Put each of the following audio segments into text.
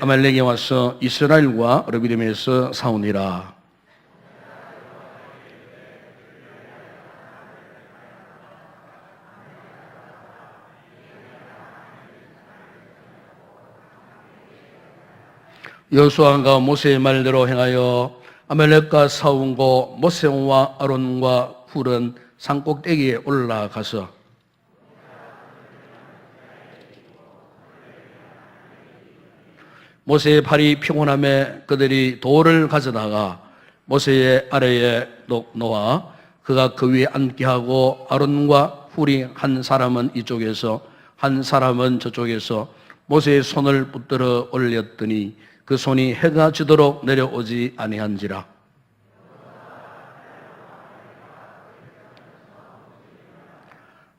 아말렉에 와서 이스라엘과 르비딤에서 싸우니라. 여호수아가 모세의 말대로 행하여 아말렉과 싸우고 모세와 아론과 훌은 산꼭대기에 올라가서 모세의 팔이 피곤함에 그들이 돌을 가져다가 모세의 아래에 놓아 그가 그 위에 앉게 하고 아론과 훌이 한 사람은 이쪽에서 한 사람은 저쪽에서 모세의 손을 붙들어 올렸더니 그 손이 해가 지도록 내려오지 아니한지라.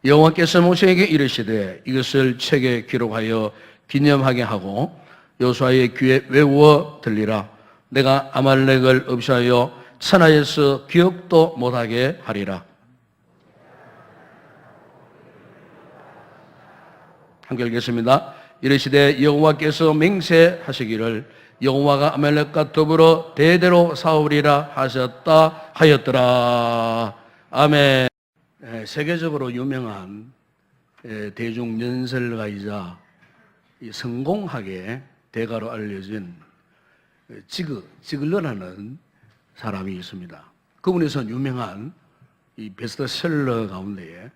여호와께서 모세에게 이르시되 이것을 책에 기록하여 기념하게 하고 여호수아의 귀에 외워 들리라. 내가 아말렉을 없이하여 천하에서 기억도 못하게 하리라. 함께 읽겠습니다. 이르시되 여호와께서 맹세하시기를 여호와가 아말렉과 더불어 대대로 싸우리라 하셨다 하였더라. 아멘. 세계적으로 유명한 대중연설가이자 성공하게 대가로 알려진 지글러라는 사람이 있습니다. 그분에서 유명한 이 베스트셀러 가운데에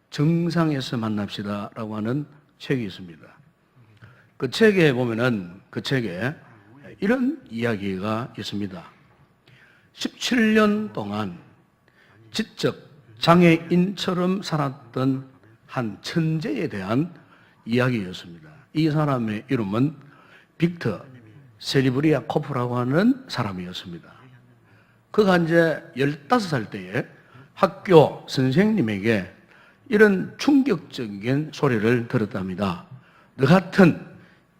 정상에서 만납시다라고 하는 책이 있습니다. 그 책에 보면은 그 책에 이런 이야기가 있습니다. 17년 동안 지적 장애인처럼 살았던 한 천재에 대한 이야기였습니다. 이 사람의 이름은 빅터 세리브리아코프라고 하는 사람이었습니다. 그가 이제 15살 때에 학교 선생님에게 이런 충격적인 소리를 들었답니다. 너 같은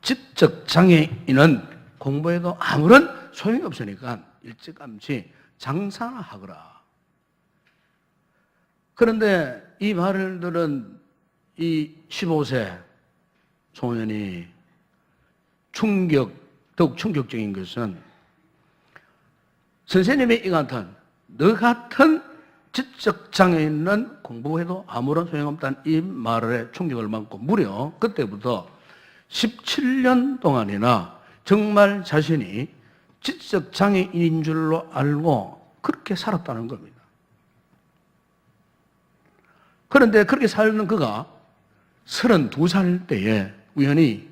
지적 장애인은 공부해도 아무런 소용이 없으니까 일찌감치 장사나 하거라. 그런데 이 말을 들은 이 15세 소년이 더욱 충격적인 것은 선생님의 너 같은 지적 장애인은 공부해도 아무런 소용없다는 이 말에 충격을 받고 무려 그때부터 17년 동안이나 정말 자신이 지적 장애인인 줄로 알고 그렇게 살았다는 겁니다. 그런데 그렇게 살는 그가 32살 때에 우연히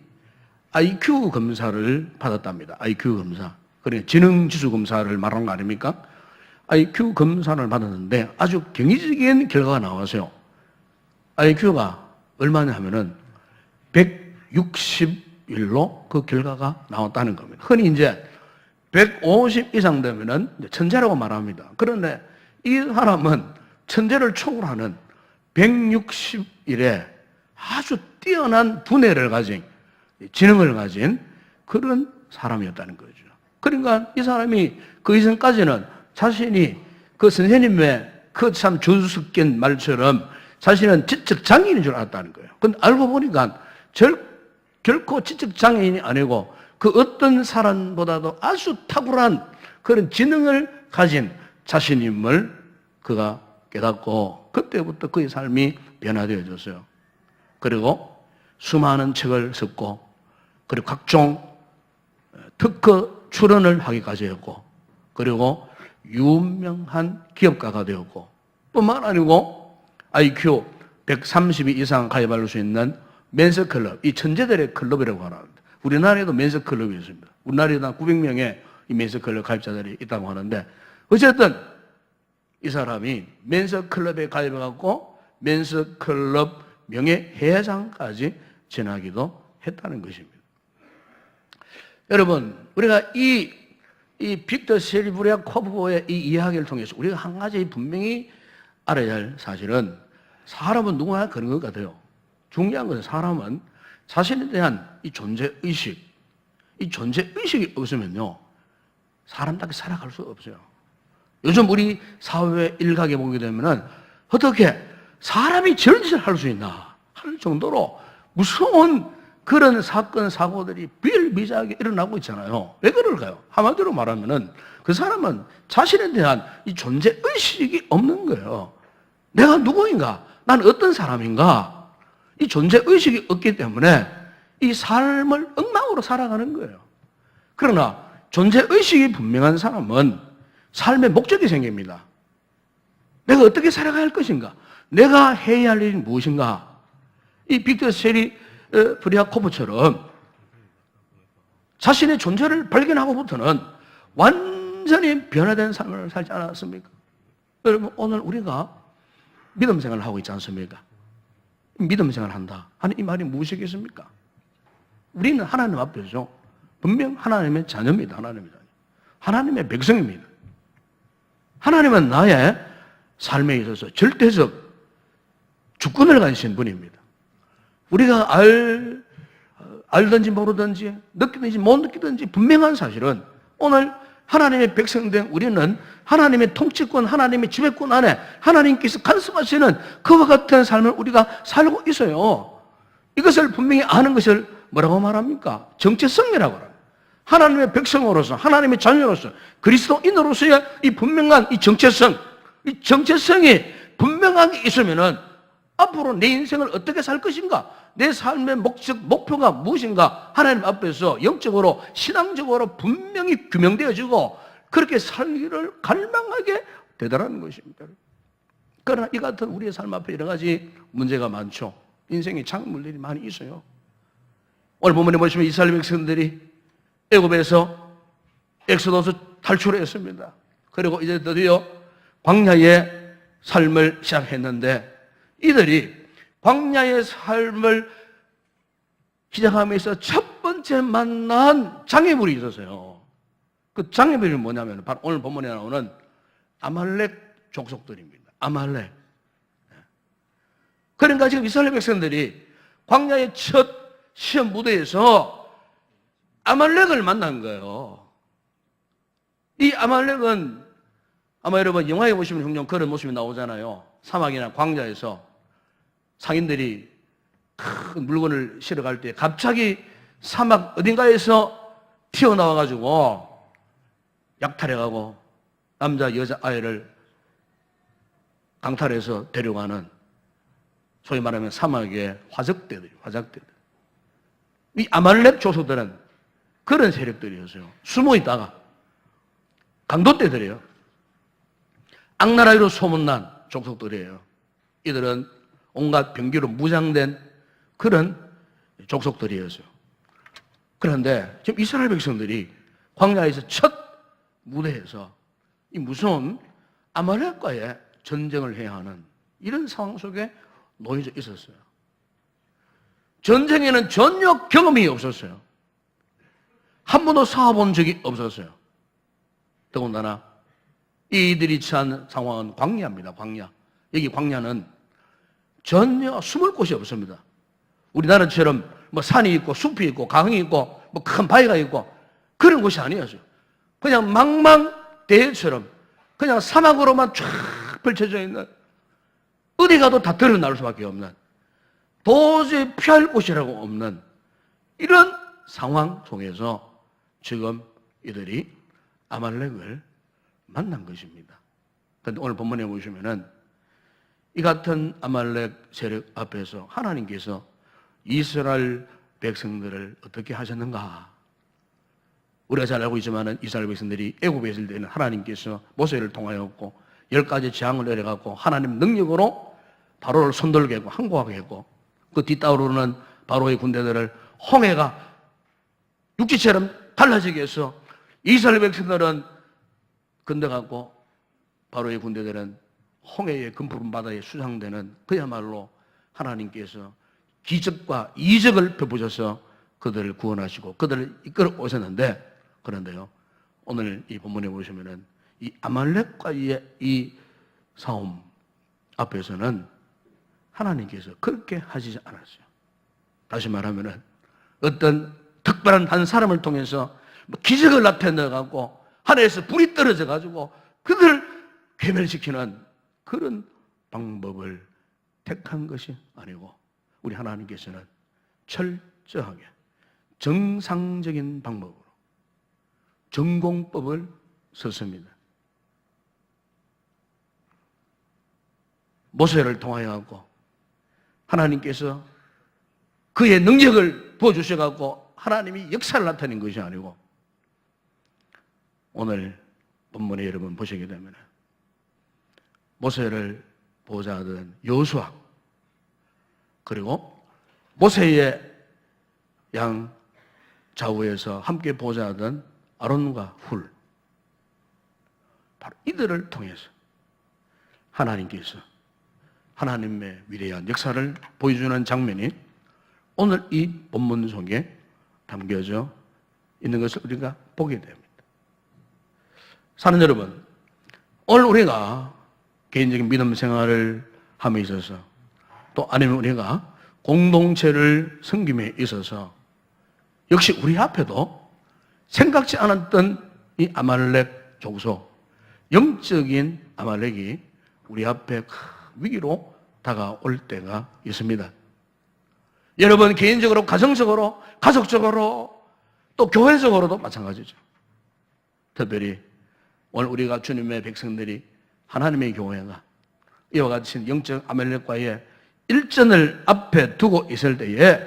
IQ 검사를 받았답니다. IQ 검사. 그래, 지능지수 검사를 말하는 거 아닙니까? IQ 검사를 받았는데 아주 경이적인 결과가 나왔어요. IQ가 얼마냐 하면은 161로 그 결과가 나왔다는 겁니다. 흔히 이제 150 이상 되면은 천재라고 말합니다. 그런데 이 사람은 천재를 초월하는 161에 아주 뛰어난 두뇌를 가진, 지능을 가진 그런 사람이었다는 거죠. 그러니까 이 사람이 그 이전까지는 자신이 그 선생님의 그 참 준수적인 말처럼 자신은 지적 장애인인 줄 알았다는 거예요. 근데 알고 보니까 결코 지적 장애인이 아니고 그 어떤 사람보다도 아주 탁월한 그런 지능을 가진 자신임을 그가 깨닫고 그때부터 그의 삶이 변화되어졌어요. 그리고 수많은 책을 썼고 그리고 각종 특허 출원을 하기까지 했고 그리고 유명한 기업가가 되었고 뿐만 아니고 IQ 130이 이상 가입할 수 있는 멘스클럽, 이 천재들의 클럽이라고 하는데 우리나라에도 멘스클럽이 있습니다. 우리나라에도 한 900명의 이 멘스클럽 가입자들이 있다고 하는데 어쨌든 이 사람이 멘스클럽에 가입해갖고 멘스클럽 명예회장까지 지나기도 했다는 것입니다. 여러분, 우리가 이 빅터 세리브리아코프의 이 이야기를 통해서 우리가 한 가지 분명히 알아야 할 사실은 사람은 누구나 그런 것 같아요. 중요한 것은 사람은 자신에 대한 이 존재의식이 없으면요, 사람답게 살아갈 수 없어요. 요즘 우리 사회 일각에 보게 되면은 어떻게 사람이 저런 짓을 할 수 있나 할 정도로 무서운 그런 사건, 사고들이 비일비재하게 일어나고 있잖아요. 왜 그럴까요? 한마디로 말하면은 그 사람은 자신에 대한 이 존재의식이 없는 거예요. 내가 누구인가? 난 어떤 사람인가? 이 존재의식이 없기 때문에 이 삶을 엉망으로 살아가는 거예요. 그러나 존재의식이 분명한 사람은 삶의 목적이 생깁니다. 내가 어떻게 살아가야 할 것인가? 내가 해야 할 일이 무엇인가? 이 빅터 세리 브리아코프처럼 자신의 존재를 발견하고부터는 완전히 변화된 삶을 살지 않았습니까? 여러분, 오늘 우리가 믿음 생활을 하고 있지 않습니까? 믿음 생활을 한다 하는 이 말이 무엇이겠습니까? 우리는 하나님 앞에서 분명 하나님의 자녀입니다. 하나님의 자녀. 하나님의 백성입니다. 하나님은 나의 삶에 있어서 절대적 주권을 가지신 분입니다. 우리가 알든지 모르든지 느끼든지 못 느끼든지 분명한 사실은 오늘 하나님의 백성된 우리는 하나님의 통치권, 하나님의 지배권 안에 하나님께서 간섭하시는 그와 같은 삶을 우리가 살고 있어요. 이것을 분명히 아는 것을 뭐라고 말합니까? 정체성이라고 합니다. 하나님의 백성으로서, 하나님의 자녀로서, 그리스도인으로서의 이 분명한 이 정체성이 분명하게 있으면은 앞으로 내 인생을 어떻게 살 것인가? 내 삶의 목표가 무엇인가? 하나님 앞에서 영적으로, 신앙적으로 분명히 규명되어지고 그렇게 살기를 갈망하게 되더라는 것입니다. 그러나 이 같은 우리의 삶 앞에 여러 가지 문제가 많죠. 인생의 장애물들이 많이 있어요. 오늘 본문에 보시면 이스라엘 백성들이 애굽에서 엑소도스 탈출했습니다. 그리고 이제 드디어 광야의 삶을 시작했는데 이들이 광야의 삶을 시작하면서 첫 번째 만난 장애물이 있었어요. 그 장애물이 뭐냐면 바로 오늘 본문에 나오는 아말렉 족속들입니다. 아말렉. 그러니까 지금 이스라엘 백성들이 광야의 첫 시험 무대에서 아말렉을 만난 거예요. 이 아말렉은 아마 여러분 영화에 보시면 종종 그런 모습이 나오잖아요. 사막이나 광야에서 상인들이 큰 물건을 실어 갈 때 갑자기 사막 어딘가에서 튀어나와가지고 약탈해가고 남자, 여자, 아이를 강탈해서 데려가는 소위 말하면 사막의 화적대들. 이 아말렉 족속들은 그런 세력들이었어요. 숨어 있다가 강도떼들이에요. 악나라로 소문난 족속들이에요. 이들은 온갖 병기로 무장된 그런 족속들이었어요. 그런데 지금 이스라엘 백성들이 광야에서 첫 무대에서 이 무서운 아말렉과의 전쟁을 해야 하는 이런 상황 속에 놓여져 있었어요. 전쟁에는 전혀 경험이 없었어요. 한 번도 싸워본 적이 없었어요. 더군다나 이들이 처한 상황은 광야입니다. 광야. 여기 광야는 전혀 숨을 곳이 없습니다. 우리나라처럼 뭐 산이 있고 숲이 있고 강이 있고 뭐 큰 바위가 있고 그런 곳이 아니었어요. 그냥 망망대해처럼 그냥 사막으로만 쫙 펼쳐져 있는 어디 가도 다 드러날 수밖에 없는 도저히 피할 곳이라고 없는 이런 상황 속에서 지금 이들이 아말렉을 만난 것입니다. 그런데 오늘 본문에 보시면은 이 같은 아말렉 세력 앞에서 하나님께서 이스라엘 백성들을 어떻게 하셨는가? 우리가 잘 알고 있지만은 이스라엘 백성들이 애굽에 있을 때는 하나님께서 모세를 통하였고 10가지 재앙을 내려갖고 하나님 능력으로 바로를 손들게 했고 항복하게 했고 그 뒤따르는 바로의 군대들을 홍해가 육지처럼 달라지게 해서 이스라엘 백성들은 건너갔고 바로의 군대들은 홍해의 금푸른 바다에 수상되는 그야말로 하나님께서 기적과 이적을 베푸셔서 그들을 구원하시고 그들을 이끌어 오셨는데 그런데요 오늘 이 본문에 보시면은 이 아말렉과의 이 싸움 앞에서는 하나님께서 그렇게 하시지 않았어요. 다시 말하면은 어떤 특별한 한 사람을 통해서 기적을 나타내갖고 하늘에서 불이 떨어져가지고 그들을 괴멸시키는 그런 방법을 택한 것이 아니고 우리 하나님께서는 철저하게 정상적인 방법으로 전공법을 썼습니다. 모세를 통하여 갖고 하나님께서 그의 능력을 부어주셔갖고 하나님이 역사를 나타낸 것이 아니고, 오늘 본문에 여러분 보시게 되면 모세를 보호자 하던 여호수아, 그리고 모세의 양 좌우에서 함께 보호자 하던 아론과 훌, 바로 이들을 통해서 하나님께서 하나님의 위대한 역사를 보여주는 장면이 오늘 이 본문 속에 담겨져 있는 것을 우리가 보게 됩니다. 사는 여러분, 오늘 우리가 개인적인 믿음 생활을 함에 있어서, 또 아니면 우리가 공동체를 섬김에 있어서 역시 우리 앞에도 생각지 않았던 이 아말렉 족속, 영적인 아말렉이 우리 앞에 큰 위기로 다가올 때가 있습니다. 여러분, 개인적으로, 가정적으로, 가족적으로, 또 교회적으로도 마찬가지죠. 특별히 오늘 우리가 주님의 백성들이, 하나님의 교회가 이와 같이 영적 아말렉과의 일전을 앞에 두고 있을 때에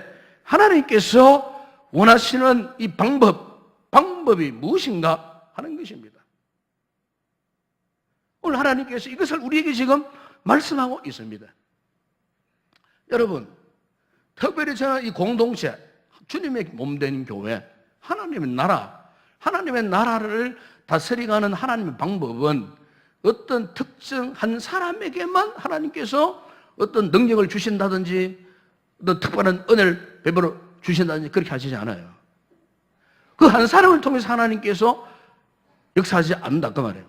하나님께서 원하시는 이 방법이 무엇인가 하는 것입니다. 오늘 하나님께서 이것을 우리에게 지금 말씀하고 있습니다. 여러분, 특별히 저는 이 공동체, 주님의 몸된 교회, 하나님의 나라를 다스리가는 하나님의 방법은 어떤 특정한 사람에게만 하나님께서 어떤 능력을 주신다든지 어떤 특별한 은혜를 베풀어 주신다든지 그렇게 하시지 않아요. 그 한 사람을 통해서 하나님께서 역사하지 않는다 그 말이에요.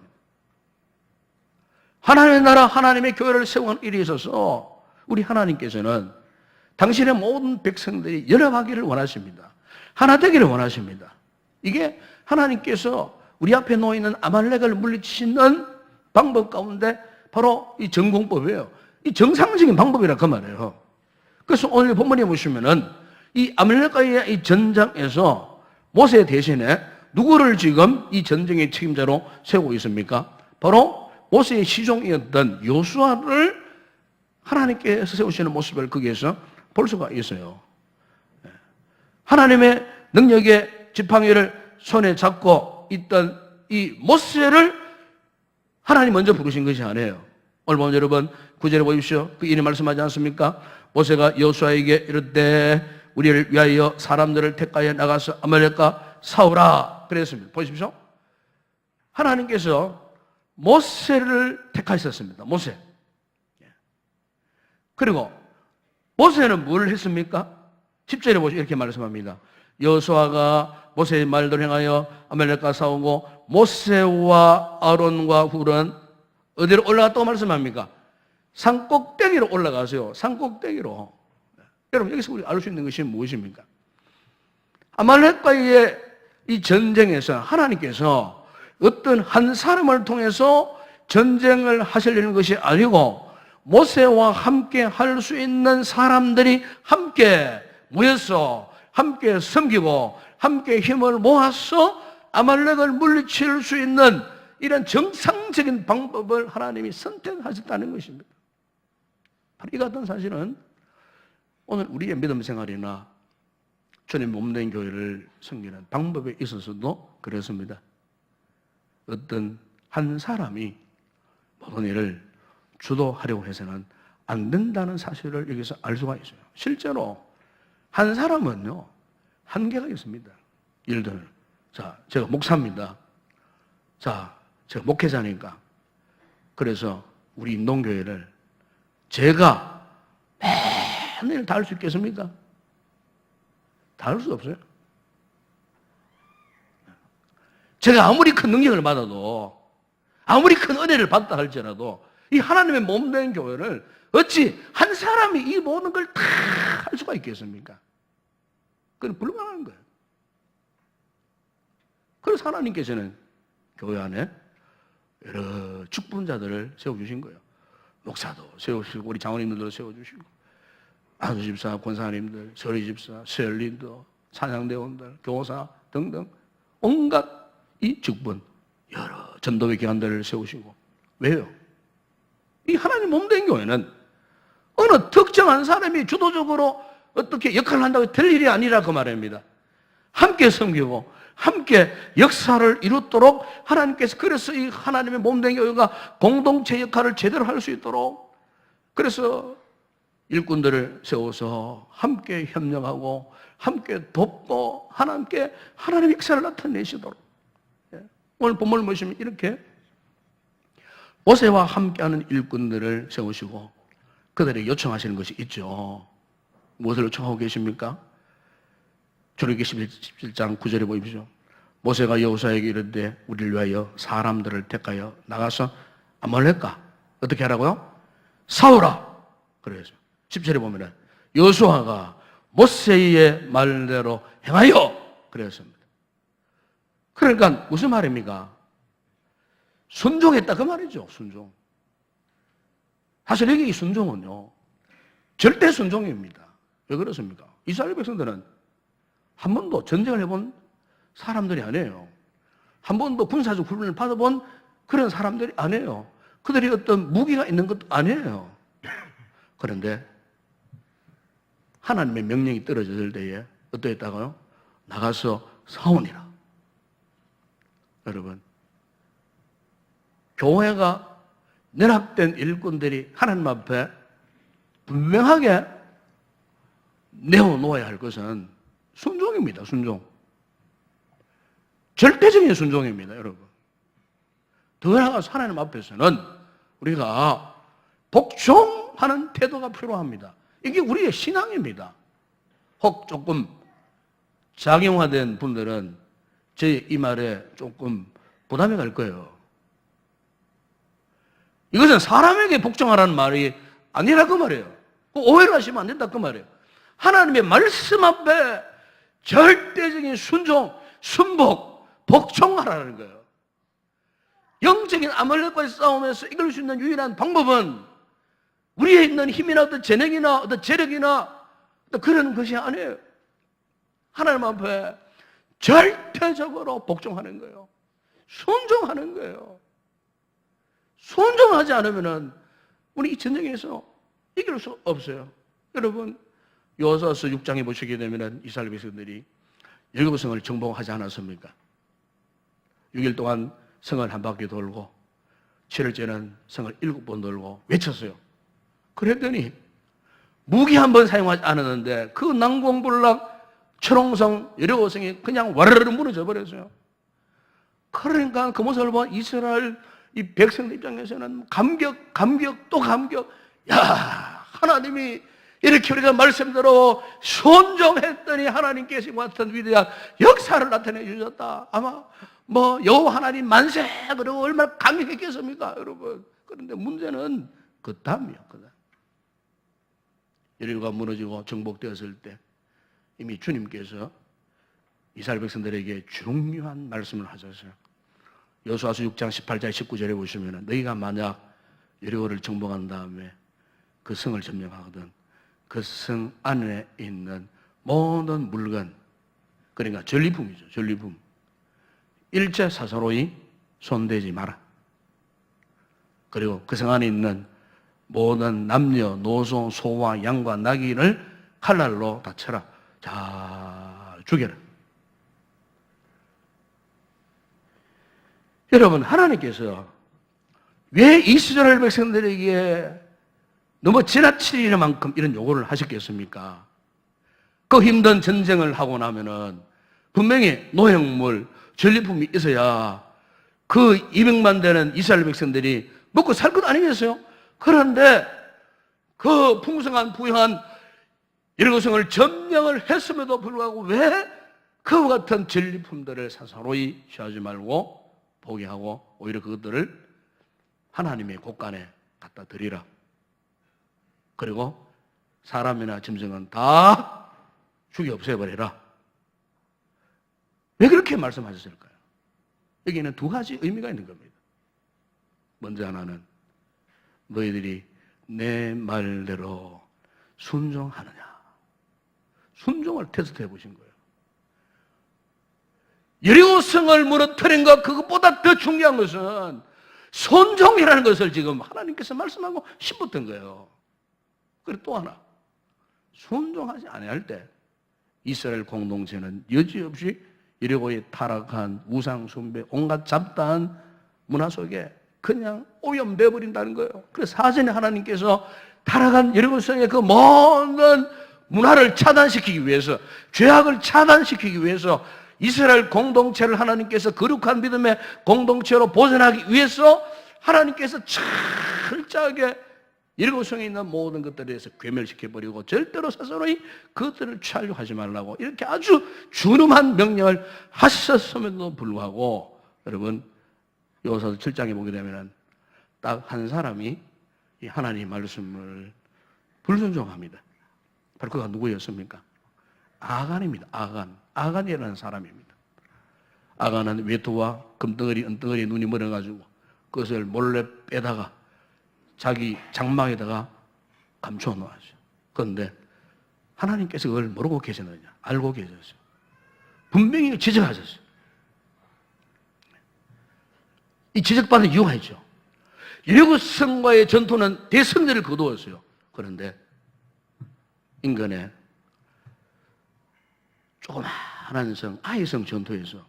하나님의 나라, 하나님의 교회를 세우는 일에 있어서 우리 하나님께서는 당신의 모든 백성들이 연합하기를 원하십니다. 하나 되기를 원하십니다. 이게 하나님께서 우리 앞에 놓여있는 아말렉을 물리치는 방법 가운데 바로 이 전공법이에요. 이 정상적인 방법이라 그 말이에요. 그래서 오늘 본문에 보시면은 이 아말렉과의 이 전장에서 모세 대신에 누구를 지금 이 전쟁의 책임자로 세우고 있습니까? 바로 모세의 시종이었던 여호수아를 하나님께서 세우시는 모습을 거기에서 볼 수가 있어요. 하나님의 능력의 지팡이를 손에 잡고 있던 이 모세를 하나님 먼저 부르신 것이 아니에요. 오늘 보면 여러분 9절에 보십시오. 그 일이 말씀하지 않습니까? 모세가 여호수아에게 이르되 우리를 위하여 사람들을 택하여 나가서 아말렉과 싸우라 그랬습니다. 보십시오. 하나님께서 모세를 택하셨습니다. 모세. 그리고 모세는 뭘 했습니까? 10절에 보시면 이렇게 말씀합니다. 여호수아가 모세의 말대로 행하여 아말렉과 싸우고 모세와 아론과 훌은 어디로 올라갔다고 말씀합니까? 산꼭대기로 올라가세요. 산꼭대기로. 여러분, 여기서 우리가 알 수 있는 것이 무엇입니까? 아말렉과의 이 전쟁에서 하나님께서 어떤 한 사람을 통해서 전쟁을 하시려는 것이 아니고 모세와 함께 할 수 있는 사람들이 함께 모여서 함께 섬기고 함께 힘을 모아서 아말렉을 물리칠 수 있는 이런 정상적인 방법을 하나님이 선택하셨다는 것입니다. 바로 이 같은 사실은 오늘 우리의 믿음 생활이나 주님 몸된 교회를 섬기는 방법에 있어서도 그렇습니다. 어떤 한 사람이 모든 일을 주도하려고 해서는 안 된다는 사실을 여기서 알 수가 있어요. 실제로 한 사람은요, 한계가 있습니다. 예를 들어, 자, 제가 목사입니다. 자, 제가 목회자니까. 그래서 우리 인동교회를 제가 매일 다 할 수 있겠습니까? 다 할 수 없어요. 제가 아무리 큰 능력을 받아도, 아무리 큰 은혜를 받다 할지라도 이 하나님의 몸된 교회를 어찌 한 사람이 이 모든 걸 다 할 수가 있겠습니까? 그건 불가능한 거예요. 그래서 하나님께서는 교회 안에 여러 축분자들을 세워주신 거예요. 목사도 세우시고 우리 장로님들도 세워주시고 안수집사, 권사님들, 서리집사, 세열리들, 찬양대원들, 교사 등등 온갖 이 직분, 여러 전도의 기관들을 세우시고. 왜요? 이 하나님 몸된 교회는 어느 특정한 사람이 주도적으로 어떻게 역할을 한다고 될 일이 아니라 그 말입니다. 함께 섬기고 함께 역사를 이루도록 하나님께서, 그래서 이 하나님의 몸된 교회가 공동체 역할을 제대로 할 수 있도록, 그래서 일꾼들을 세워서 함께 협력하고 함께 돕고 하나님께 하나님의 역사를 나타내시도록. 오늘 본문을 보시면 이렇게 모세와 함께하는 일꾼들을 세우시고 그들에게 요청하시는 것이 있죠. 무엇을 요청하고 계십니까? 출애굽기 17장 9절에 보십시오. 모세가 여호수아에게 이르되 우리를 위하여 사람들을 택하여 나가서 뭘 할까? 어떻게 하라고요? 싸우라. 그래서 10절에 보면은 여호수아가 모세의 말대로 행하여 그랬습니다. 그러니까 무슨 말입니까? 순종했다 그 말이죠. 순종. 사실 여기 이 순종은요 절대 순종입니다. 왜 그렇습니까? 이스라엘 백성들은 한 번도 전쟁을 해본 사람들이 아니에요. 한 번도 군사적 훈련을 받아본 그런 사람들이 아니에요. 그들이 어떤 무기가 있는 것도 아니에요. 그런데 하나님의 명령이 떨어졌을 때에 어떠했다고요? 나가서 싸우니라. 여러분, 교회가 연합된 일꾼들이 하나님 앞에 분명하게 내어놓아야 할 것은 순종입니다. 순종. 절대적인 순종입니다. 여러분. 더 나아가서 하나님 앞에서는 우리가 복종하는 태도가 필요합니다. 이게 우리의 신앙입니다. 혹 조금 작용화된 분들은 제 이 말에 조금 부담이 갈 거예요. 이것은 사람에게 복종하라는 말이 아니라 그 말이에요. 오해를 하시면 안 된다 그 말이에요. 하나님의 말씀 앞에 절대적인 순종, 순복, 복종하라는 거예요. 영적인 아말렉과의 싸움에서 이길 수 있는 유일한 방법은 우리에 있는 힘이나 어떤 재능이나 어떤 재력이나 어떤 그런 것이 아니에요. 하나님 앞에 절대적으로 복종하는 거예요. 순종하는 거예요. 순종하지 않으면 우리 이 전쟁에서 이길 수 없어요. 여러분, 여호수아서 6장에 보시게 되면 이스라엘 백성들이 열국 성을 정복하지 않았습니까? 6일 동안 성을 한 바퀴 돌고 7일째는 성을 7번 돌고 외쳤어요. 그랬더니 무기 한 번 사용하지 않았는데 그 난공불락 철옹성 여리고성이 그냥 와르르 무너져 버렸어요. 그러니까 그 모습을 본 이스라엘 이 백성들 입장에서는 감격 또 감격. 야, 하나님이 이렇게 우리가 말씀대로 순종했더니 하나님께서 같은 위대한 역사를 나타내 주셨다. 아마 여호와 하나님 만세 그러고 얼마나 감격했겠습니까, 여러분. 그런데 문제는 그 다음이었거든. 여리고가 무너지고 정복되었을 때 이미 주님께서 이스라엘 백성들에게 중요한 말씀을 하셨어요. 여호수아서 6장 18절 19절에 보시면 너희가 만약 여리고를 정복한 다음에 그 성을 점령하거든 그 성 안에 있는 모든 물건, 그러니까 전리품이죠. 전리품. 일체 사사로이 손대지 마라. 그리고 그 성 안에 있는 모든 남녀, 노소, 소와 양과 나귀를 칼날로 다 쳐라. 자, 죽여라. 여러분, 하나님께서 왜 이스라엘 백성들에게 너무 지나칠 만큼 이런 요구를 하셨겠습니까? 그 힘든 전쟁을 하고 나면은 분명히 노획물, 전리품이 있어야 그 200만 되는 이스라엘 백성들이 먹고 살 것 아니겠어요? 그런데 그 풍성한 부유한 여리고성을 점령을 했음에도 불구하고 왜 그와 같은 전리품들을 사사로이 취하지 말고 포기하고 오히려 그것들을 하나님의 곳간에 갖다 드리라. 그리고 사람이나 짐승은 다 죽여 없애버리라. 왜 그렇게 말씀하셨을까요? 여기에는 두 가지 의미가 있는 겁니다. 먼저 하나는 너희들이 내 말대로 순종하느냐. 순종을 테스트해 보신 거예요. 여리고성을 무너뜨린 것, 그것보다 더 중요한 것은 순종이라는 것을 지금 하나님께서 말씀하고 싶었던 거예요. 그리고 또 하나, 순종하지 아니할 때 이스라엘 공동체는 여지없이 여리고의 타락한 우상 숭배, 온갖 잡다한 문화 속에 그냥 오염돼 버린다는 거예요. 그래서 사전에 하나님께서 타락한 여리고성의 그 모든 문화를 차단시키기 위해서, 죄악을 차단시키기 위해서 이스라엘 공동체를 하나님께서 거룩한 믿음의 공동체로 보존하기 위해서 하나님께서 철저하게 여리고성에 있는 모든 것들에 대해서 괴멸시켜버리고 절대로 스스로의 그것들을 취하려고 하지 말라고 이렇게 아주 준엄한 명령을 하셨음에도 불구하고, 여러분 여호수아서 7장에 보게 되면 딱 한 사람이 이 하나님의 말씀을 불순종합니다. 바로 그가 누구였습니까? 아간입니다. 아간이라는 사람입니다. 아간은 외투와 금덩어리, 은덩어리에 눈이 멀어가지고 그것을 몰래 빼다가 자기 장막에다가 감춰 놓았어요. 그런데 하나님께서 그걸 모르고 계셨느냐? 알고 계셨어요. 분명히 지적하셨어요. 이 지적받는 이유가 있죠. 여리고성과의 전투는 대승리를 거두었어요. 그런데 인간의 조그마한 성, 아이성 전투에서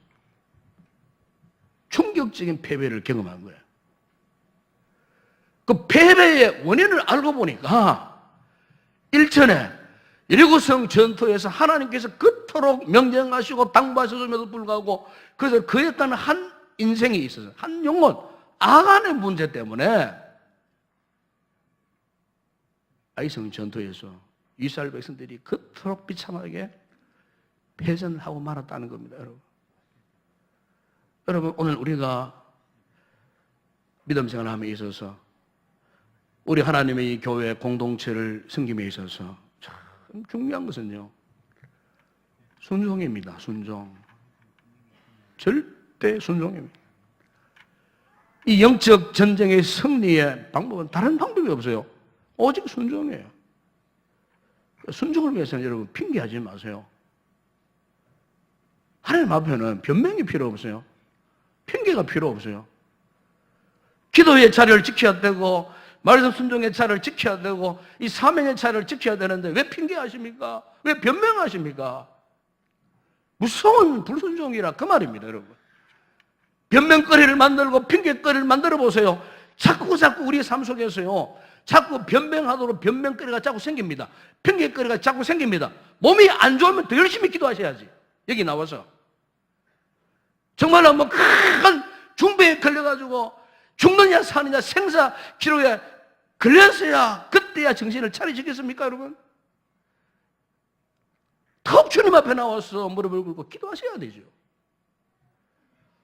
충격적인 패배를 경험한 거예요. 그 패배의 원인을 알고 보니까 일전에 여리고성 전투에서 하나님께서 그토록 명령하시고 당부하셨음에도 불구하고 그래서 그에 따른 한 인생이 있어서 한 영혼, 아간의 문제 때문에 아이성 전투에서 이스라엘 백성들이 그토록 비참하게 패전을 하고 말았다는 겁니다, 여러분. 여러분, 오늘 우리가 믿음 생활함에 있어서 우리 하나님의 이 교회 공동체를 섬김에 있어서 참 중요한 것은요, 순종입니다. 순종. 절대 순종입니다. 이 영적 전쟁의 승리의 방법은 다른 방법이 없어요. 오직 순종이에요. 순종을 위해서는 여러분 핑계하지 마세요. 하나님 앞에는 변명이 필요 없어요. 핑계가 필요 없어요. 기도의 자리를 지켜야 되고 말씀 순종의 자리를 지켜야 되고 이 사명의 자리를 지켜야 되는데 왜 핑계하십니까? 왜 변명하십니까? 무서운 불순종이라 그 말입니다, 여러분. 변명거리를 만들고 핑계거리를 만들어 보세요. 자꾸 우리 삶 속에서요, 자꾸 변명하도록 변명거리가 자꾸 생깁니다. 핑계거리가 자꾸 생깁니다. 몸이 안 좋으면 더 열심히 기도하셔야지. 여기 나와서 정말로 뭐 큰 중병에 걸려가지고 죽느냐 사느냐 생사 기로에 걸렸어야 그때야 정신을 차리시겠습니까, 여러분? 턱 주님 앞에 나와서 무릎을 꿇고 기도하셔야 되죠.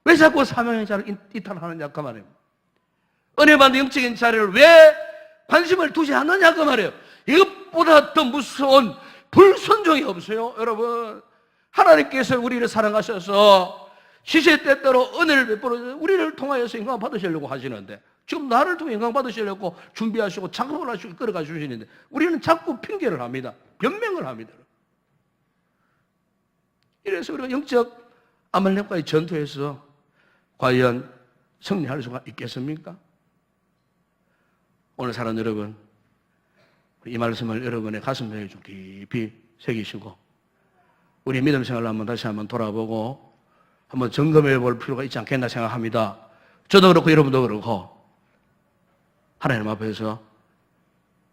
왜 자꾸 사명의 자를 이탈하느냐 그 말이에요. 은혜 받는 영적인 자리를 왜 관심을 두지 않느냐 그 말이에요. 이것보다 더 무서운 불순종이 없어요, 여러분. 하나님께서 우리를 사랑하셔서 시시때때로 은혜를 베풀어 우리를 통하여서 영광 받으시려고 하시는데, 지금 나를 통해 영광 받으시려고 준비하시고 작업을 하시고 끌어가 주시는데 우리는 자꾸 핑계를 합니다. 변명을 합니다. 이래서 우리가 영적 아말렉과의 전투에서 과연 승리할 수가 있겠습니까? 오늘 사는 여러분, 이 말씀을 여러분의 가슴에 좀 깊이 새기시고 우리 믿음 생활을 한번 다시 한번 돌아보고 한번 점검해 볼 필요가 있지 않겠나 생각합니다. 저도 그렇고 여러분도 그렇고 하나님 앞에서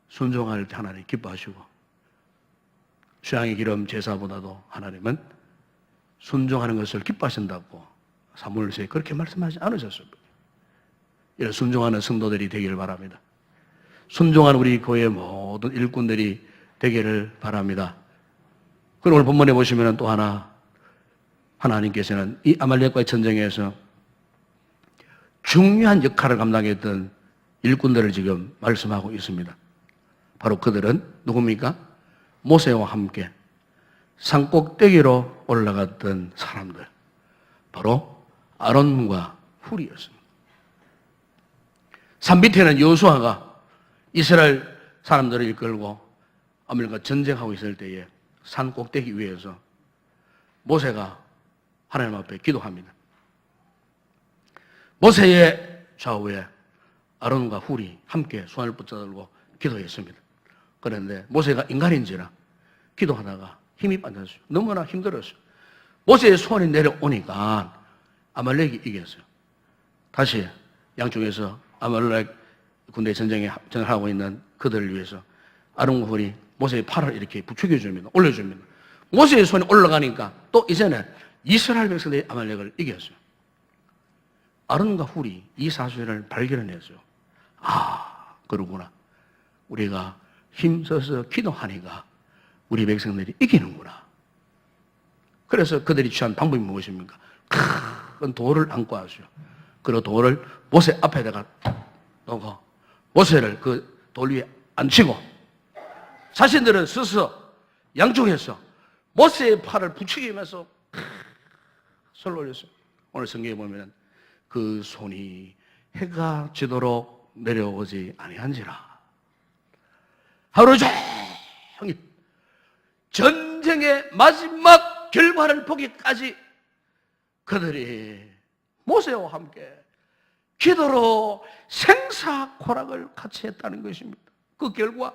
순종할 때 하나님 기뻐하시고 수양의 기름 제사보다도 하나님은 순종하는 것을 기뻐하신다고 사무엘서에 그렇게 말씀하지 않으셨습니다. 이런 순종하는 성도들이 되기를 바랍니다. 순종하는 우리 교회 모든 일꾼들이 되기를 바랍니다. 그리고 오늘 본문에 보시면 또 하나님께서는 이 아말렉과의 전쟁에서 중요한 역할을 감당했던 일꾼들을 지금 말씀하고 있습니다. 바로 그들은 누굽니까? 모세와 함께 산꼭대기로 올라갔던 사람들, 바로 아론과 훌이었습니다. 산 밑에는 여호수아가 이스라엘 사람들을 이끌고 아말렉과 전쟁하고 있을 때에 산 꼭대기 위에서 모세가 하나님 앞에 기도합니다. 모세의 좌우에 아론과 훌이 함께 손을 붙잡고 기도했습니다. 그런데 모세가 인간인지라 기도하다가 힘이 빠졌어요. 너무나 힘들었어요. 모세의 손이 내려오니까 아말렉이 이겼어요. 다시 양쪽에서 아말렉 군대 전쟁을 하고 있는 그들을 위해서 아론과 훌이 모세의 팔을 이렇게 부추겨줍니다. 올려줍니다. 모세의 손이 올라가니까 또 이제는 이스라엘 백성들이 아말렉을 이겼어요. 아론과 훌이 이 사실을 발견했어요. 아, 그러구나. 우리가 힘써서 기도하니까 우리 백성들이 이기는구나. 그래서 그들이 취한 방법이 무엇입니까? 큰 돌을 안고 왔어요. 그리고 돌을 모세 앞에다가 놓고 모세를 그 돌 위에 앉히고 자신들은 서서 양쪽에서 모세의 팔을 부추기면서 손을 올렸어요. 오늘 성경에 보면 그 손이 해가 지도록 내려오지 아니한지라. 하루 종일 전쟁의 마지막 결과를 보기까지 그들이 모세와 함께 기도로 생사코락을 같이 했다는 것입니다. 그 결과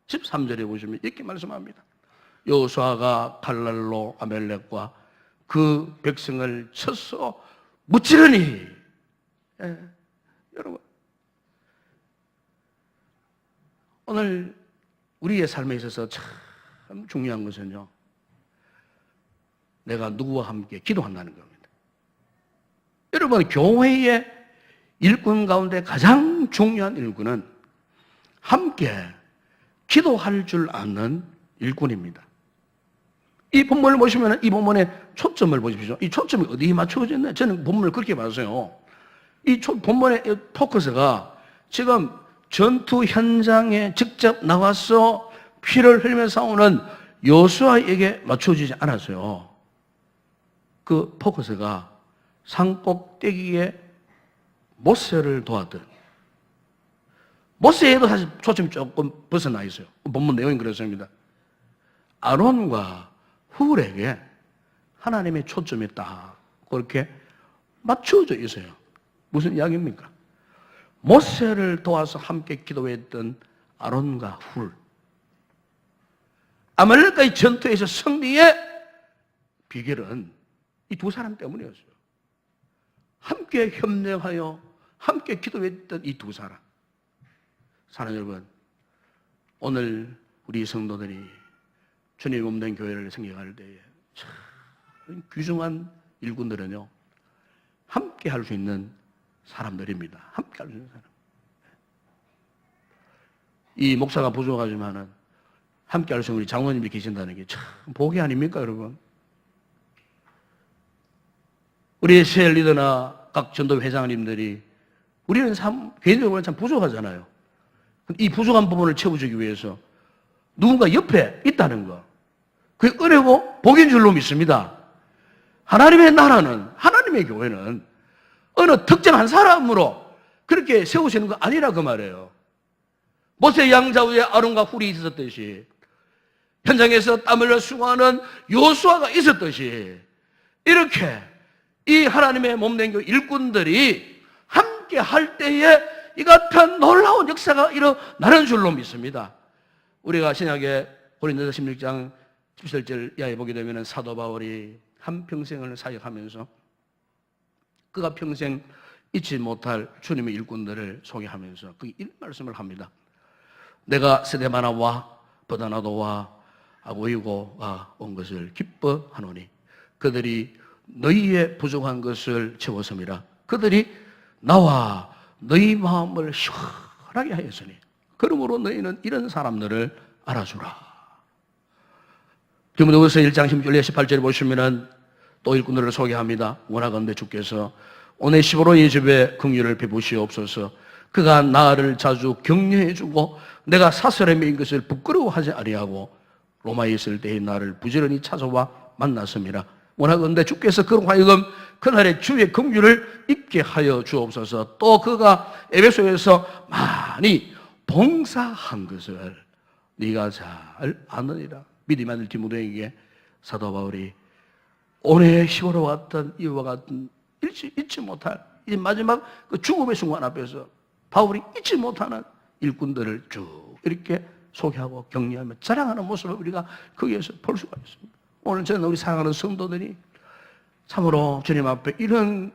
13절에 보시면 이렇게 말씀합니다. 여호수아가 칼날로 아말렉과 그 백성을 쳐서 무찌르니. 여러분, 오늘 우리의 삶에 있어서 참 중요한 것은요, 내가 누구와 함께 기도한다는 겁니다. 여러분, 교회의 일꾼 가운데 가장 중요한 일꾼은 함께 기도할 줄 아는 일꾼입니다. 이 본문을 보시면 이 본문의 초점을 보십시오. 이 초점이 어디에 맞춰져 있나요? 저는 본문을 그렇게 봤어요. 이 본문의 포커스가 지금 전투 현장에 직접 나와서 피를 흘리며 싸우는 여호수아에게 맞춰지지 않았어요. 그 포커스가 산꼭대기에 모세를 도왔던, 모세에도 사실 초점이 조금 벗어나 있어요. 본문 내용이 그렇습니다. 아론과 훌에게 하나님의 초점이 딱 그렇게 맞춰져 있어요. 무슨 이야기입니까? 모세를 도와서 함께 기도했던 아론과 훌, 아말렉과의 전투에서 승리의 비결은 이 두 사람 때문이었어요. 함께 협력하여 함께 기도했던 이 두 사람. 사랑하는 여러분, 오늘 우리 성도들이 주님 없는 교회를 생각할 때에 참 귀중한 일꾼들은요, 함께 할 수 있는 사람들입니다. 함께 할 수 있는 사람. 이 목사가 부족하지만은 함께 할 수 있는 우리 장로님이 계신다는 게 참 복이 아닙니까, 여러분? 우리의 새 리더나 각 전도 회장님들이 우리는 개인적으로 참 부족하잖아요. 이 부족한 부분을 채워주기 위해서 누군가 옆에 있다는 거, 그게 은혜고 복인 줄로 믿습니다. 하나님의 나라는, 하나님의 교회는 어느 특정한 사람으로 그렇게 세우시는 거 아니라 그 말이에요. 모세 양자위에 아론과 훌이 있었듯이, 현장에서 땀 흘려 수고하는 여호수아가 있었듯이, 이렇게 이 하나님의 몸된 그 일꾼들이 함께 할 때에 이 같은 놀라운 역사가 일어나는 줄로 믿습니다. 우리가 신약의 고린도서 16장 17절 이하에 보게 되면 사도 바울이 한평생을 사역하면서 그가 평생 잊지 못할 주님의 일꾼들을 소개하면서 그 이런 말씀을 합니다. 내가 스데바나와 버다나도와 아고이고가 온 것을 기뻐하노니 그들이 너희의 부족한 것을 채웠음이라. 그들이 나와 너희 마음을 시원하게 하였으니 그러므로 너희는 이런 사람들을 알아주라. 디모데후서 1장 16절 18절에 보시면은 또 일꾼들을 소개합니다. 원하건대 주께서 오네시보로의 집에 긍휼을 베푸시옵소서. 그가 나를 자주 격려해주고 내가 사스라임인 것을 부끄러워하지 아니하고 로마에 있을 때의 나를 부지런히 찾아와 만났음이라. 원하건대 주께서 그로 하여금 그날의 주의 긍휼을 입게 하여 주옵소서. 또 그가 에베소에서 많이 봉사한 것을 네가 잘 아느니라. 믿음 아들 디모데에게 사도 바울이 오래 힘으로 왔던 이와 같은 잊지 못할 이 마지막 그 죽음의 순간 앞에서 바울이 잊지 못하는 일꾼들을 쭉 이렇게 소개하고 격려하며 자랑하는 모습을 우리가 거기에서 볼 수가 있습니다. 오늘 저는 우리 사랑하는 성도들이 참으로 주님 앞에 이런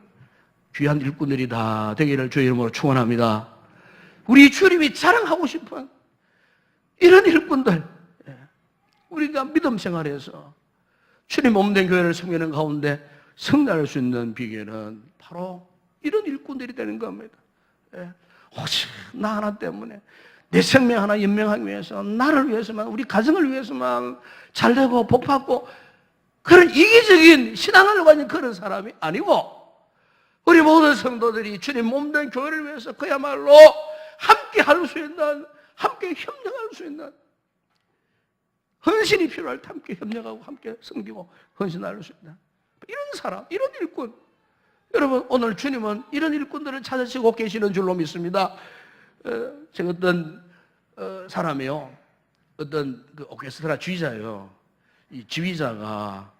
귀한 일꾼들이 다 되기를 주의 이름으로 축원합니다. 우리 주님이 자랑하고 싶은 이런 일꾼들, 우리가 믿음 생활에서 주님 몸된 교회를 섬기는 가운데 승리할 수 있는 비결은 바로 이런 일꾼들이 되는 겁니다. 혹시 나 하나 때문에 내 생명 하나 연명하기 위해서, 나를 위해서만, 우리 가정을 위해서만 잘되고 복받고 그런 이기적인 신앙을 가진 그런 사람이 아니고, 우리 모든 성도들이 주님 몸된 교회를 위해서 그야말로 함께 할 수 있는, 함께 협력할 수 있는 헌신이 필요할 때 함께 협력하고 함께 섬기고 헌신할 수 있는 이런 사람, 이런 일꾼. 여러분, 오늘 주님은 이런 일꾼들을 찾으시고 계시는 줄로 믿습니다. 제가 어떤 사람이요, 어떤 그 오케스트라 지휘자예요. 이 지휘자가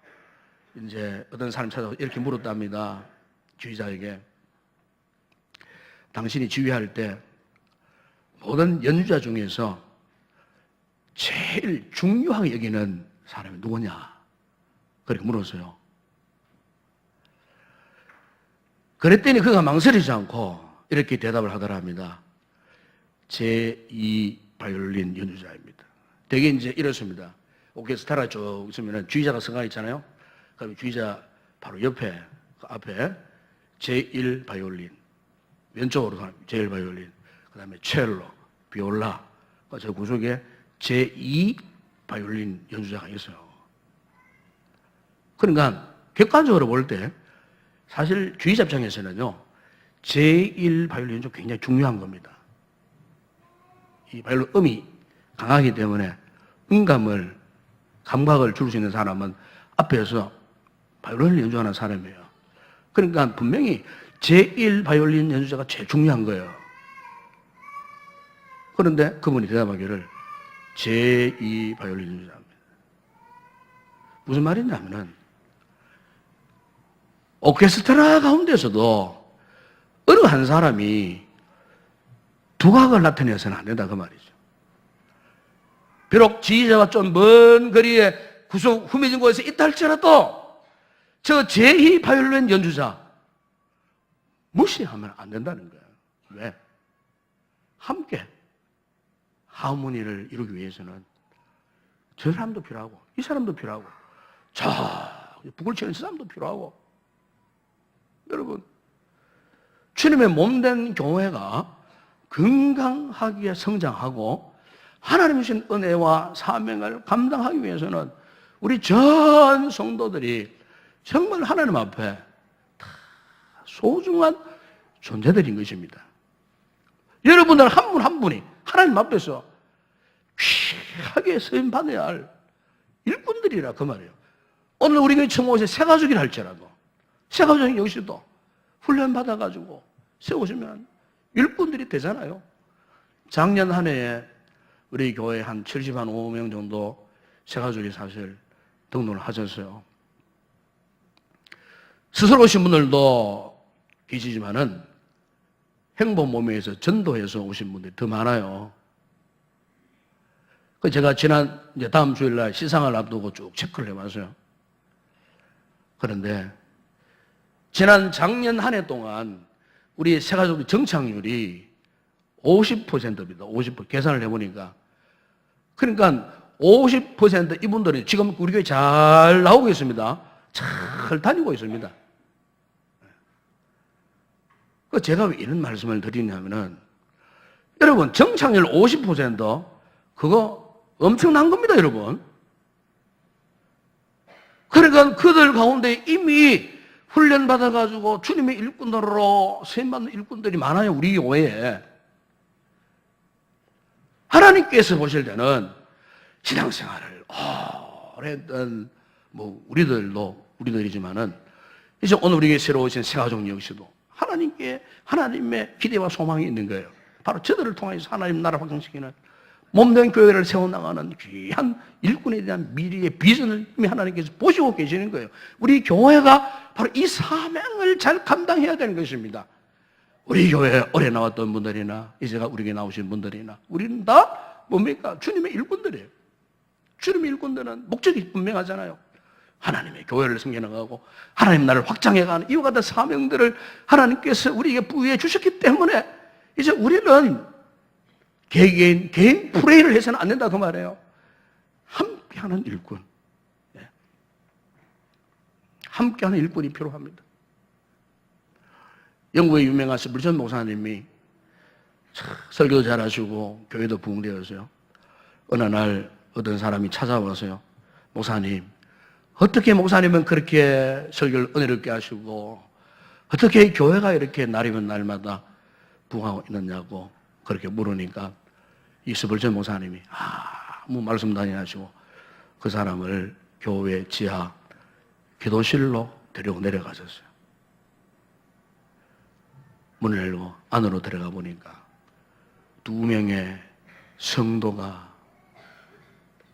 이제 어떤 사람 찾아서 이렇게 물었답니다. 지휘자에게, 당신이 지휘할 때 모든 연주자 중에서 제일 중요하게 여기는 사람이 누구냐? 그렇게 물었어요. 그랬더니 그가 망설이지 않고 이렇게 대답을 하더랍니다. 제2 바이올린 연주자입니다. 되게 이제 이렇습니다. 오케스트라 쭉 있으면 주의자가 서가 있잖아요. 그럼 주의자 바로 옆에, 그 앞에 제1 바이올린, 왼쪽으로 가면 제1 바이올린, 그 다음에 첼로, 비올라, 저 구석에 제2 바이올린 연주자가 있어요. 그러니까 객관적으로 볼 때 사실 주의자 입장에서는요, 제1 바이올린 연주 굉장히 중요한 겁니다. 이 바이올린 음이 강하기 때문에 감각을 줄 수 있는 사람은 앞에서 바이올린을 연주하는 사람이에요. 그러니까 분명히 제1 바이올린 연주자가 제일 중요한 거예요. 그런데 그분이 대답하기를 제2 바이올린 연주자입니다. 무슨 말이냐면은 오케스트라 가운데서도 어느 한 사람이 두각을 나타내서는 안 된다 그 말이죠. 비록 지휘자가 좀 먼 거리에 구석 후미진 곳에서 있다 할지라도 저 제2 바이올린 연주자 무시하면 안 된다는 거예요. 왜? 함께 하모니를 이루기 위해서는 저 사람도 필요하고 이 사람도 필요하고 북을 치는 저 사람도 필요하고. 여러분, 주님의 몸된 교회가 건강하게 성장하고 하나님의 주신 은혜와 사명을 감당하기 위해서는 우리 전 성도들이 정말 하나님 앞에 다 소중한 존재들인 것입니다. 여러분들 한 분 한 분이 하나님 앞에서 귀하게 쓰임받아야 할 일꾼들이라 그 말이에요. 오늘 우리 교회 처음 오셔서 새가족이라 할지라도 새가족이 여기서도 훈련받아가지고 세우시면 일꾼들이 되잖아요. 작년 한 해에 우리 교회 한 75명 정도 새가족이 사실 등록을 하셨어요. 스스로 오신 분들도 계시지만은 행복 모임에서 전도해서 오신 분들이 더 많아요. 제가 이제 다음 주일날 시상을 앞두고 쭉 체크를 해봤어요. 그런데 작년 한 해 동안 우리 새가족 정착률이 50%입니다. 50% 계산을 해보니까. 그러니까 50% 이분들이 지금 우리 교회 잘 나오고 있습니다. 잘 다니고 있습니다. 제가 왜 이런 말씀을 드리냐면은, 여러분, 정착률 50% 그거 엄청난 겁니다, 여러분. 그러니까 그들 가운데 이미 훈련받아가지고 주님의 일꾼으로 세임받는 일꾼들이 많아요, 우리 교회에. 하나님께서 보실 때는 신앙생활을 오래 했던 우리들이지만은 이제 오늘 우리에게 새로 오신 새가족 역시도 하나님의 기대와 소망이 있는 거예요. 바로 저들을 통해서 하나님 나라 확장시키는 몸된 교회를 세워나가는 귀한 일꾼에 대한 미래의 비전을 이미 하나님께서 보시고 계시는 거예요. 우리 교회가 바로 이 사명을 잘 감당해야 되는 것입니다. 우리 교회에 오래 나왔던 분들이나 이제가 우리 교회에 나오신 분들이나 우리는 다 뭡니까? 주님의 일꾼들이에요. 주님의 일꾼들은 목적이 분명하잖아요. 하나님의 교회를 섬겨나가고 하나님 나라를 확장해가는 이와 같은 사명들을 하나님께서 우리에게 부여해 주셨기 때문에 이제 우리는 개인 프레이를 해서는 안 된다 그 말이에요. 함께하는 일꾼, 함께하는 일꾼이 필요합니다. 영국의 유명한 스플전 목사님이 설교도 잘하시고 교회도 부흥되어서요. 어느 날 어떤 사람이 찾아와서요. 목사님, 어떻게 목사님은 그렇게 설교를 은혜롭게 하시고 어떻게 교회가 이렇게 날이면 날마다 부흥하고 있느냐고 그렇게 물으니까 이 스플전 목사님이 아무 말씀도 안 하시고 그 사람을 교회 지하 기도실로 데리고 내려가셨어요. 문을 열고 안으로 들어가 보니까 2명의 성도가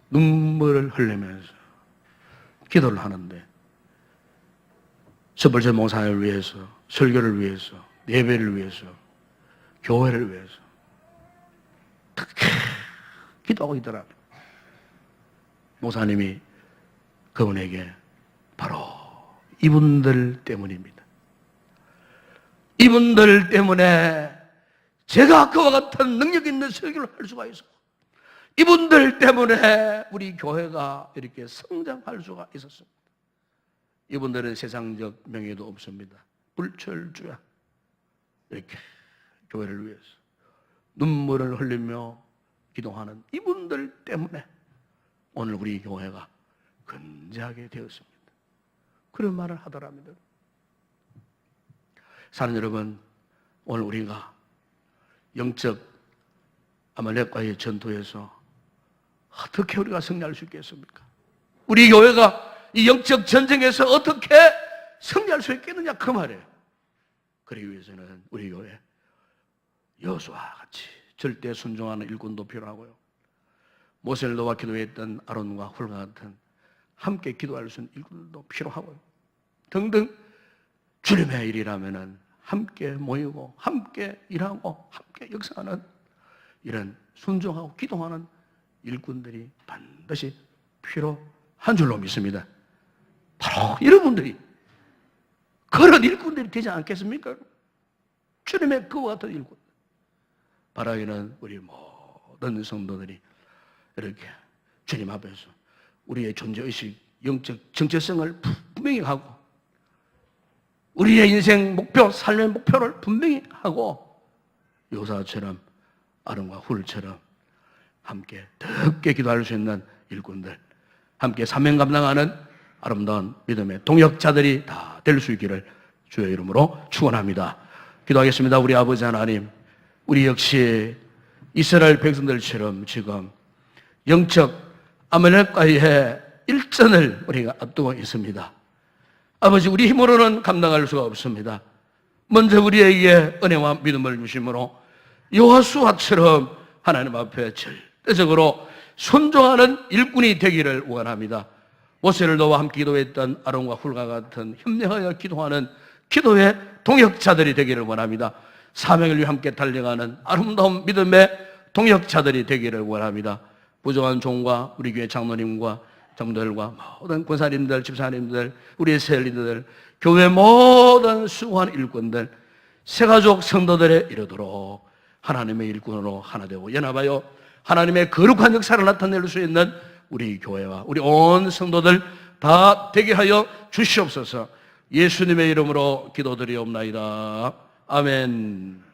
눈물을 흘리면서 기도를 하는데 스플전 목사를 위해서, 설교를 위해서, 예배를 위해서, 교회를 위해서 그렇게 기도하고 있더라고요. 목사님이 그분에게 바로 이분들 때문입니다. 이분들 때문에 제가 그와 같은 능력 있는 설교를 할 수가 있었고 이분들 때문에 우리 교회가 이렇게 성장할 수가 있었습니다. 이분들은 세상적 명예도 없습니다. 불철주야 이렇게 교회를 위해서 눈물을 흘리며 기도하는 이분들 때문에 오늘 우리 교회가 건재하게 되었습니다. 그런 말을 하더랍니다. 사는 여러분, 오늘 우리가 영적 아말렉과의 전투에서 어떻게 우리가 승리할 수 있겠습니까? 우리 교회가 이 영적 전쟁에서 어떻게 승리할 수 있겠느냐 그 말이에요. 그러기 위해서는 우리 교회 여호수아와 같이 절대 순종하는 일꾼도 필요하고요. 모세를 도와 기도했던 아론과 훌과 같은 함께 기도할 수 있는 일꾼도 필요하고요. 등등 주님의 일이라면은 함께 모이고 함께 일하고 함께 역사하는 이런 순종하고 기도하는 일꾼들이 반드시 필요한 줄로 믿습니다. 바로 여러분들이 그런 일꾼들이 되지 않겠습니까? 주님의 그와 같은 일꾼. 바라기는 우리 모든 성도들이 이렇게 주님 앞에서 우리의 존재의식, 영적 정체성을 분명히 하고 우리의 인생 목표, 삶의 목표를 분명히 하고 요사처럼 아론과 훌처럼 함께 덥게 기도할 수 있는 일꾼들, 함께 사명 감당하는 아름다운 믿음의 동역자들이 다 될 수 있기를 주의 이름으로 축원합니다. 기도하겠습니다. 우리 아버지 하나님, 우리 역시 이스라엘 백성들처럼 지금 영적 아말렉과의 일전을 우리가 앞두고 있습니다. 아버지, 우리 힘으로는 감당할 수가 없습니다. 먼저 우리에게 은혜와 믿음을 주심으로 여호수아처럼 하나님 앞에 절대적으로 순종하는 일꾼이 되기를 원합니다. 모세를 도와 함께 기도했던 아론과 훌과 같은 협력하여 기도하는 기도의 동역자들이 되기를 원합니다. 사명을 위해 함께 달려가는 아름다운 믿음의 동역자들이 되기를 원합니다. 부정한 종과 우리 교회 장로님과 정들과 모든 권사님들, 집사님들, 우리의 세리들, 교회 모든 수고한 일꾼들, 새가족 성도들에 이르도록 하나님의 일꾼으로 하나 되고 연합하여 하나님의 거룩한 역사를 나타낼 수 있는 우리 교회와 우리 온 성도들 다 되게 하여 주시옵소서. 예수님의 이름으로 기도드리옵나이다. 아멘.